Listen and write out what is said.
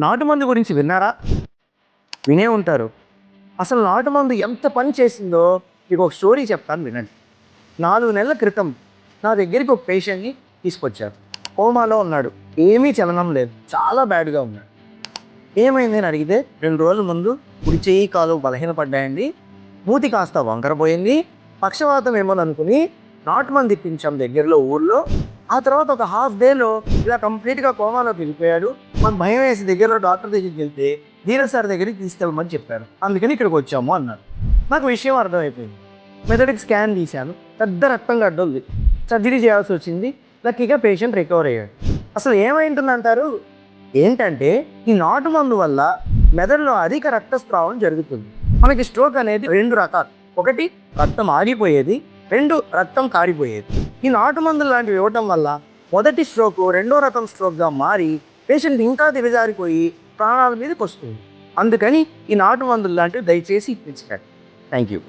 నాటుమందు గురించి విన్నారా? వినే ఉంటారు. అసలు నాటుమందు ఎంత పని చేసిందో మీకు ఒక స్టోరీ చెప్తాను వినండి. 4 నెలల క్రితం నా దగ్గరికి ఒక పేషెంట్ని తీసుకొచ్చారు. కోమాలో ఉన్నాడు. ఏమీ చలనం లేదు. చాలా బ్యాడ్‌గా ఉన్నాడు. ఏమైంది అని అడిగితే 2 రోజుల ముందు కుడి చెయ్యి, కాలు బలహీనపడ్డాయండి. మూతి కాస్త వంకరపోయింది. పక్షవాతం ఏమోననుకుని నాటుమందు ఇప్పించాం దగ్గరలో ఊర్లో. ఆ తర్వాత ఒక హాఫ్ డేలో ఇలా కంప్లీట్‌గా కోమాలోకి వెళ్ళిపోయాడు. మాకు భయం వేసి దగ్గరలో డాక్టర్ దగ్గరికి వెళ్తే ధీరజ్ సార్ దగ్గరికి తీసుకెళ్ళమని చెప్పారు. అందుకని ఇక్కడికి వచ్చాము అన్నారు. నాకు విషయం అర్థమైపోయింది. మెదడుకి స్కాన్ తీశాను. పెద్ద రక్తం గడ్డ ఉంది. సర్జరీ చేయాల్సి వచ్చింది. లక్కీగా పేషెంట్ రికవర్ అయ్యాడు. అసలు ఏమైంటుందంటారు? ఏంటంటే ఈ నాటు మందు వల్ల మెదడులో అధిక రక్తస్రావం జరుగుతుంది. మనకి స్ట్రోక్ అనేది 2 రకాలు. ఒకటి రక్తం ఆగిపోయేది, 2 రక్తం కారిపోయేది. ఈ నాటు మందులు లాంటివి ఇవ్వటం వల్ల మొదటి స్ట్రోక్ రెండో రకం స్ట్రోక్గా మారి పేషెంట్ ఇంకా దిగజారిపోయి ప్రాణాల మీదకి వస్తుంది. అందుకని ఈ నాటు మందులు లాంటివి దయచేసి ఇప్పించకండి. Thank you.